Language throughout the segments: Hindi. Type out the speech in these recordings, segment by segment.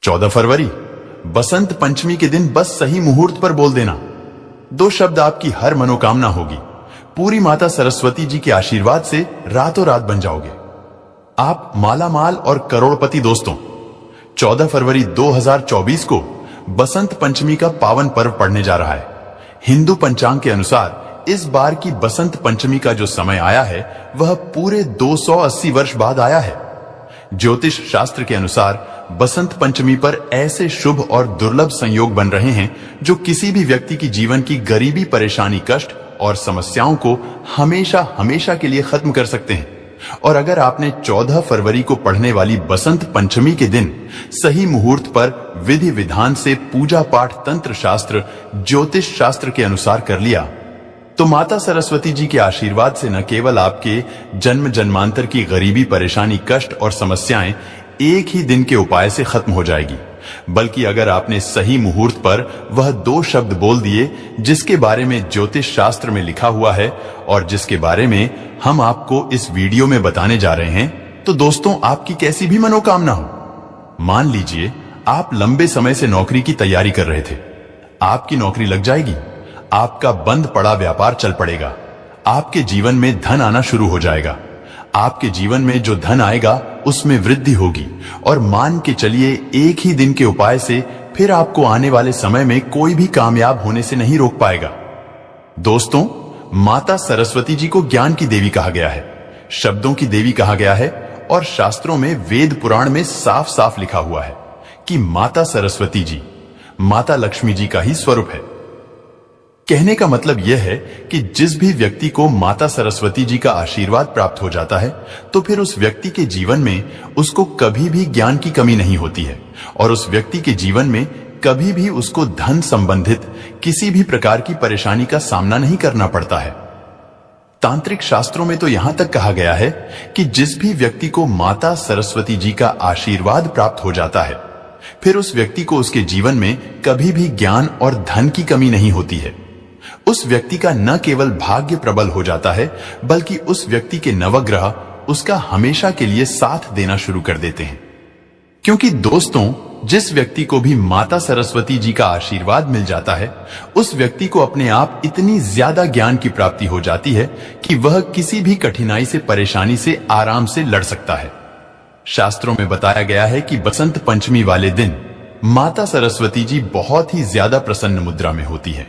14 फरवरी बसंत पंचमी के दिन बस सही मुहूर्त पर बोल देना। 2 शब्द आपकी हर मनोकामना होगी। पूरी माता सरस्वती जी के आशीर्वाद से रातों रात बन जाओगे। आप मालामाल और करोड़पति। दोस्तों, 14 फरवरी 2024 को बसंत पंचमी का पावन पर्व पड़ने जा रहा है। हिंदू पंचांग के अनुसार इस बार की बसंत पंचमी का जो समय आया है वह पूरे 280 वर्ष बाद आया है। ज्योतिष शास्त्र के अनुसार बसंत पंचमी पर ऐसे शुभ और दुर्लभ संयोग बन रहे हैं जो किसी भी व्यक्ति की जीवन की गरीबी, परेशानी, कष्ट और समस्याओं को हमेशा हमेशा के लिए खत्म कर सकते हैं। और अगर आपने 14 फरवरी को पढ़ने वाली बसंत पंचमी के दिन सही मुहूर्त पर विधि विधान से पूजा पाठ, तंत्र शास्त्र, ज्योतिष शास्त्र के अनुसार कर लिया तो माता सरस्वती जी के आशीर्वाद से न केवल आपके जन्म जन्मांतर की गरीबी, परेशानी, कष्ट और समस्याएं एक ही दिन के उपाय से खत्म हो जाएगी, बल्कि अगर आपने सही मुहूर्त पर वह 2 शब्द बोल दिए जिसके बारे में ज्योतिष शास्त्र में लिखा हुआ है और जिसके बारे में हम आपको इस वीडियो में बताने जा रहे हैं, तो दोस्तों आपकी कैसी भी मनोकामना हो। मान लीजिए आप लंबे समय से नौकरी की तैयारी कर रहे थे, आपकी नौकरी लग जाएगी, आपका बंद पड़ा व्यापार चल पड़ेगा, आपके जीवन में धन आना शुरू हो जाएगा। आपके जीवन में जो धन आएगा उसमें वृद्धि होगी और मान के चलिए एक ही दिन के उपाय से फिर आपको आने वाले समय में कोई भी कामयाब होने से नहीं रोक पाएगा। दोस्तों, माता सरस्वती जी को ज्ञान की देवी कहा गया है, शब्दों की देवी कहा गया है और शास्त्रों में, वेद पुराण में साफ साफ लिखा हुआ है कि माता सरस्वती जी माता लक्ष्मी जी का ही स्वरूप है। कहने का मतलब यह है कि जिस भी व्यक्ति को माता सरस्वती जी का आशीर्वाद प्राप्त हो जाता है तो फिर उस व्यक्ति के जीवन में उसको कभी भी ज्ञान की कमी नहीं होती है और उस व्यक्ति के जीवन में कभी भी उसको धन संबंधित किसी भी प्रकार की परेशानी का सामना नहीं करना पड़ता है। तांत्रिक शास्त्रों में तो यहां तक कहा गया है कि जिस भी व्यक्ति को माता सरस्वती जी का आशीर्वाद प्राप्त हो जाता है फिर उस व्यक्ति को उसके जीवन में कभी भी ज्ञान और धन की कमी नहीं होती है। उस व्यक्ति का न केवल भाग्य प्रबल हो जाता है बल्कि उस व्यक्ति के नवग्रह उसका हमेशा के लिए साथ देना शुरू कर देते हैं। क्योंकि दोस्तों, जिस व्यक्ति को भी माता सरस्वती जी का आशीर्वाद मिल जाता है उस व्यक्ति को अपने आप इतनी ज्यादा ज्ञान की प्राप्ति हो जाती है कि वह किसी भी कठिनाई से, परेशानी से आराम से लड़ सकता है। शास्त्रों में बताया गया है कि बसंत पंचमी वाले दिन माता सरस्वती जी बहुत ही ज्यादा प्रसन्न मुद्रा में होती है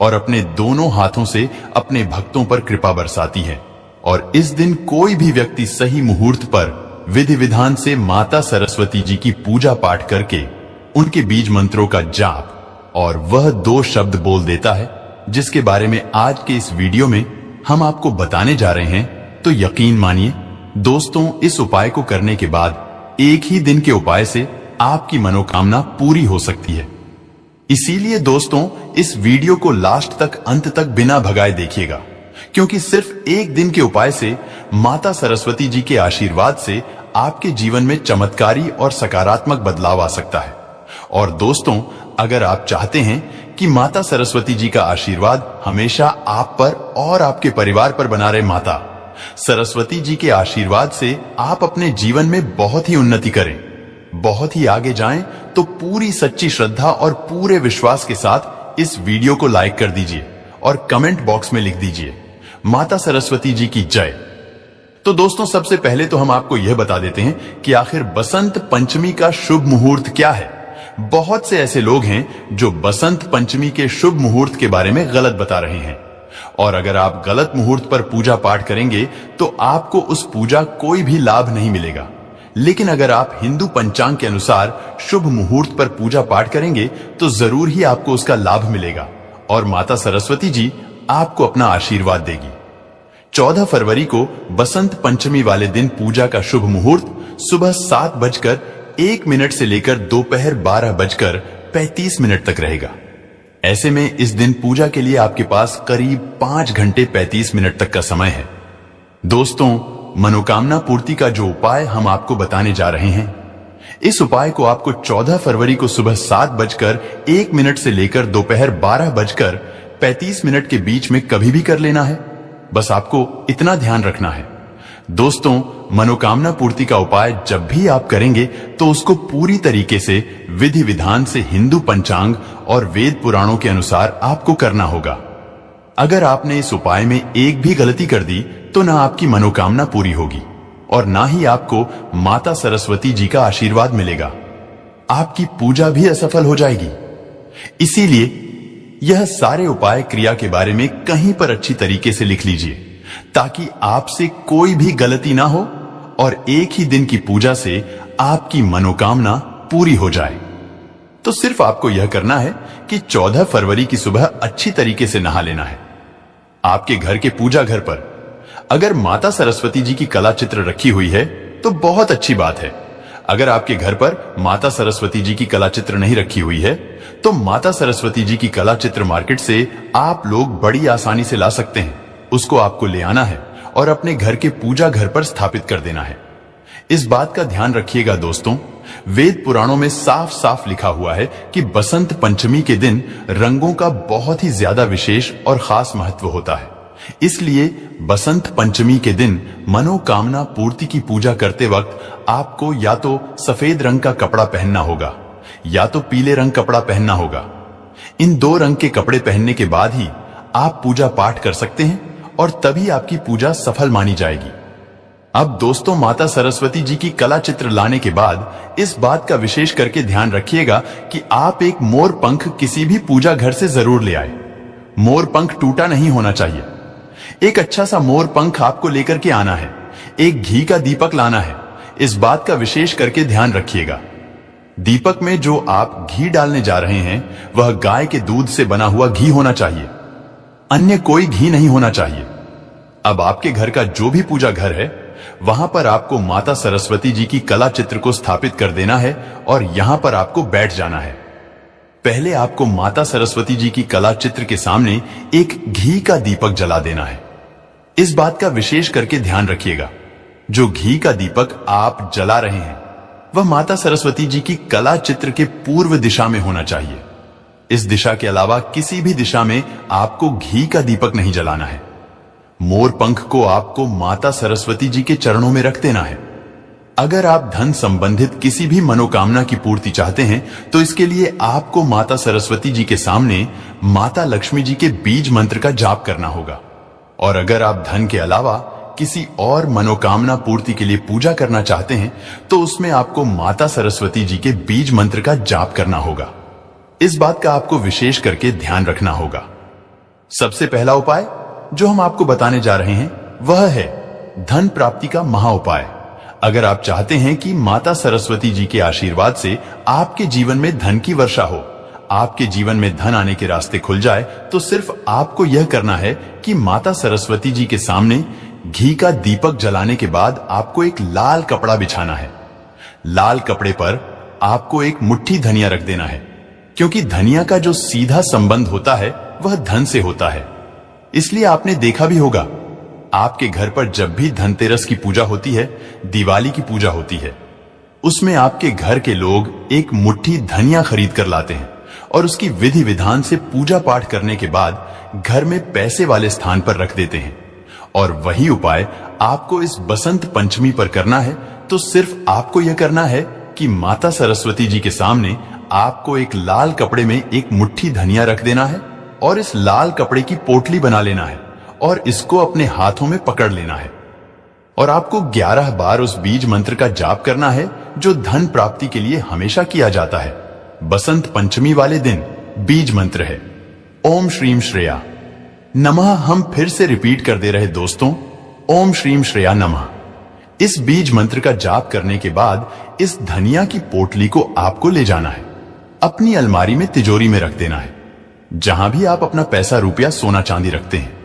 और अपने दोनों हाथों से अपने भक्तों पर कृपा बरसाती है। और इस दिन कोई भी व्यक्ति सही मुहूर्त पर विधि विधान से माता सरस्वती जी की पूजा पाठ करके उनके बीज मंत्रों का जाप और वह 2 शब्द बोल देता है जिसके बारे में आज के इस वीडियो में हम आपको बताने जा रहे हैं, तो यकीन मानिए दोस्तों, इस उपाय को करने के बाद एक ही दिन के उपाय से आपकी मनोकामना पूरी हो सकती है। इसीलिए दोस्तों, इस वीडियो को लास्ट तक, अंत तक बिना भगाए देखिएगा, क्योंकि सिर्फ एक दिन के उपाय से माता सरस्वती जी के आशीर्वाद से आपके जीवन में चमत्कारी और सकारात्मक बदलाव आ सकता है। और दोस्तों, अगर आप चाहते हैं कि माता सरस्वती जी का आशीर्वाद हमेशा आप पर और आपके परिवार पर बना रहे, माता सरस्वती जी के आशीर्वाद से आप अपने जीवन में बहुत ही उन्नति करें, बहुत ही आगे जाएं, तो पूरी सच्ची श्रद्धा और पूरे विश्वास के साथ इस वीडियो को लाइक कर दीजिए और कमेंट बॉक्स में लिख दीजिए, माता सरस्वती जी की जय। तो दोस्तों, सबसे पहले तो हम आपको यह बता देते हैं कि आखिर बसंत पंचमी का शुभ मुहूर्त क्या है। बहुत से ऐसे लोग हैं जो बसंत पंचमी के शुभ मुहूर्त के बारे में गलत बता रहे हैं और अगर आप गलत मुहूर्त पर पूजा पाठ करेंगे तो आपको उस पूजा कोई भी लाभ नहीं मिलेगा। लेकिन अगर आप हिंदू पंचांग के अनुसार शुभ मुहूर्त पर पूजा पाठ करेंगे तो जरूर ही आपको उसका लाभ मिलेगा और माता सरस्वती जी आपको अपना आशीर्वाद देगी। 14 को बसंत पंचमी वाले दिन पूजा का शुभ मुहूर्त सुबह 7:01 से लेकर दोपहर 12:35 तक रहेगा। ऐसे में इस दिन पूजा के लिए आपके पास करीब 5 घंटे 35 मिनट तक का समय है। दोस्तों, मनोकामना पूर्ति का जो उपाय हम आपको बताने जा रहे हैं, इस उपाय को आपको 14 फरवरी को सुबह 7:01 से लेकर दोपहर 12:35 के बीच में कभी भी कर लेना है। बस आपको इतना ध्यान रखना है। दोस्तों, मनोकामना पूर्ति का उपाय जब भी आप करेंगे तो उसको पूरी तरीके से विधि विधान से हिंदू पंचांग और वेद पुराणों के अनुसार आपको करना होगा। अगर आपने इस उपाय में एक भी गलती कर दी तो ना आपकी मनोकामना पूरी होगी और ना ही आपको माता सरस्वती जी का आशीर्वाद मिलेगा। आपकी पूजा भी असफल हो जाएगी। इसीलिए यह सारे उपाय क्रिया के बारे में कहीं पर अच्छी तरीके से लिख लीजिए ताकि आपसे कोई भी गलती ना हो और एक ही दिन की पूजा से आपकी मनोकामना पूरी हो जाए। तो सिर्फ आपको यह करना है कि 14 फरवरी की सुबह अच्छी तरीके से नहा लेना है। आपके घर के पूजा घर पर अगर माता सरस्वती जी की कला चित्र रखी हुई है तो बहुत अच्छी बात है। अगर आपके घर पर माता सरस्वती जी की कला चित्र नहीं रखी हुई है तो माता सरस्वती जी की कला चित्र मार्केट से आप लोग बड़ी आसानी से ला सकते हैं। उसको आपको ले आना है और अपने घर के पूजा घर पर स्थापित कर देना है। इस बात का ध्यान रखिएगा दोस्तों, वेद पुराणों में साफ साफ लिखा हुआ है कि बसंत पंचमी के दिन रंगों का बहुत ही ज्यादा विशेष और खास महत्व होता है। इसलिए बसंत पंचमी के दिन मनोकामना पूर्ति की पूजा करते वक्त आपको या तो सफेद रंग का कपड़ा पहनना होगा या तो पीले रंग कपड़ा पहनना होगा। इन दो रंग के कपड़े पहनने के बाद ही आप पूजा पाठ कर सकते हैं और तभी आपकी पूजा सफल मानी जाएगी। अब दोस्तों, माता सरस्वती जी की कला चित्र लाने के बाद इस बात का विशेष करके ध्यान रखिएगा कि आप एक मोर पंख किसी भी पूजा घर से जरूर ले आए। मोर पंख टूटा नहीं होना चाहिए। एक अच्छा सा मोर पंख आपको लेकर के आना है। एक घी का दीपक लाना है। इस बात का विशेष करके ध्यान रखिएगा। दीपक में जो आप घी डालने जा रहे हैं वह गाय के दूध से बना हुआ घी होना चाहिए, अन्य कोई घी नहीं होना चाहिए। अब आपके घर का जो भी पूजा घर है वहां पर आपको माता सरस्वती जी की कला चित्र को स्थापित कर देना है और यहां पर आपको बैठ जाना है। पहले आपको माता सरस्वती जी की कला चित्र के सामने एक घी का दीपक जला देना है। इस बात का विशेष करके ध्यान रखिएगा, जो घी का दीपक आप जला रहे हैं वह माता सरस्वती जी की कला चित्र के पूर्व दिशा में होना चाहिए। इस दिशा के अलावा किसी भी दिशा में आपको घी का दीपक नहीं जलाना है। मोर पंख को आपको माता सरस्वती जी के चरणों में रख देना है। अगर आप धन संबंधित किसी भी मनोकामना की पूर्ति चाहते हैं तो इसके लिए आपको माता सरस्वती जी के सामने माता लक्ष्मी जी के बीज मंत्र का जाप करना होगा। और अगर आप धन के अलावा किसी और मनोकामना पूर्ति के लिए पूजा करना चाहते हैं तो उसमें आपको माता सरस्वती जी के बीज मंत्र का जाप करना होगा। इस बात का आपको विशेष करके ध्यान रखना होगा। सबसे पहला उपाय जो हम आपको बताने जा रहे हैं वह है धन प्राप्ति का महा उपाय। अगर आप चाहते हैं कि माता सरस्वती जी के आशीर्वाद से आपके जीवन में धन की वर्षा हो, आपके जीवन में धन आने के रास्ते खुल जाए, तो सिर्फ आपको यह करना है कि माता सरस्वती जी के सामने घी का दीपक जलाने के बाद आपको एक लाल कपड़ा बिछाना है। लाल कपड़े पर आपको एक मुट्ठी धनिया रख देना है, क्योंकि धनिया का जो सीधा संबंध होता है वह धन से होता है। इसलिए आपने देखा भी होगा, आपके घर पर जब भी धनतेरस की पूजा होती है, दिवाली की पूजा होती है, उसमें आपके घर के लोग एक मुट्ठी धनिया खरीद कर लाते हैं और उसकी विधि विधान से पूजा पाठ करने के बाद घर में पैसे वाले स्थान पर रख देते हैं। और वही उपाय आपको इस बसंत पंचमी पर करना है। तो सिर्फ आपको यह करना है कि माता सरस्वती जी के सामने आपको एक लाल कपड़े में एक मुट्ठी धनिया रख देना है और इस लाल कपड़े की पोटली बना लेना है और इसको अपने हाथों में पकड़ लेना है। और आपको 11 बार उस बीज मंत्र का जाप करना है जो धन प्राप्ति के लिए हमेशा किया जाता है। बसंत पंचमी वाले दिन बीज मंत्र है ओम श्रीम श्रेया नमः। हम फिर से रिपीट कर दे रहे दोस्तों, ओम श्रीम श्रेया नमः। इस बीज मंत्र का जाप करने के बाद इस धनिया की पोटली को आपको ले जाना है, अपनी अलमारी में तिजोरी में रख देना है, जहां भी आप अपना पैसा रुपया सोना चांदी रखते हैं।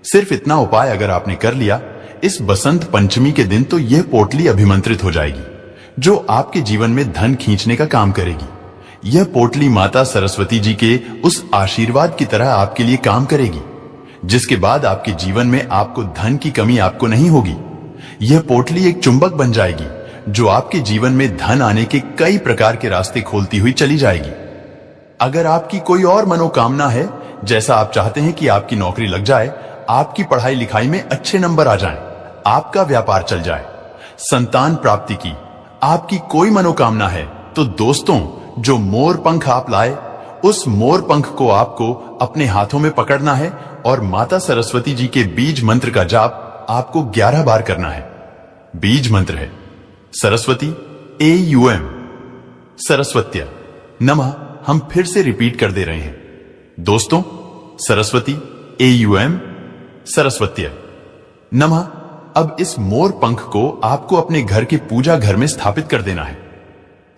सिर्फ इतना उपाय अगर आपने कर लिया इस बसंत पंचमी के दिन तो यह पोटली अभिमंत्रित हो जाएगी, जो आपके जीवन में धन खींचने का काम करेगी। यह पोटली माता सरस्वती जी के उस आशीर्वाद की तरह आपके लिए काम करेगी, जिसके बाद आपके जीवन में आपको धन की कमी आपको नहीं होगी। यह पोटली एक चुंबक बन जाएगी जो आपके जीवन में धन आने के कई प्रकार के रास्ते खोलती हुई चली जाएगी। अगर आपकी कोई और मनोकामना है, जैसा आप चाहते हैं कि आपकी नौकरी लग जाए, आपकी पढ़ाई लिखाई में अच्छे नंबर आ जाएं, आपका व्यापार चल जाए, संतान प्राप्ति की आपकी कोई मनोकामना है तो दोस्तों, जो मोर पंख आप लाए, उस मोर पंख को आपको अपने हाथों में पकड़ना है और माता सरस्वती जी के बीज मंत्र का जाप आपको 11 बार करना है। बीज मंत्र है सरस्वती AUM, सरस्वत्य नमः। हम फिर से रिपीट कर दे रहे हैं दोस्तों, सरस्वती AUM, सरस्वत्य नमः। अब इस मोर पंख को आपको अपने घर के पूजा घर में स्थापित कर देना है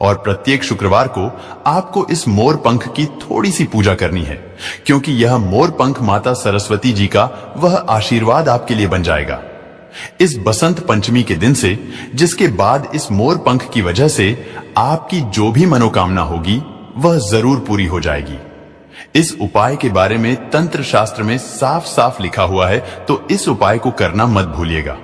और प्रत्येक शुक्रवार को आपको इस मोर पंख की थोड़ी सी पूजा करनी है, क्योंकि यह मोर पंख माता सरस्वती जी का वह आशीर्वाद आपके लिए बन जाएगा। इस बसंत पंचमी के दिन से, जिसके बाद इस मोर पंख की वजह से आपकी जो भी मनोकामना होगी वह जरूर पूरी हो जाएगी। इस उपाय के बारे में तंत्र शास्त्र में साफ साफ लिखा हुआ है, तो इस उपाय को करना मत भूलिएगा।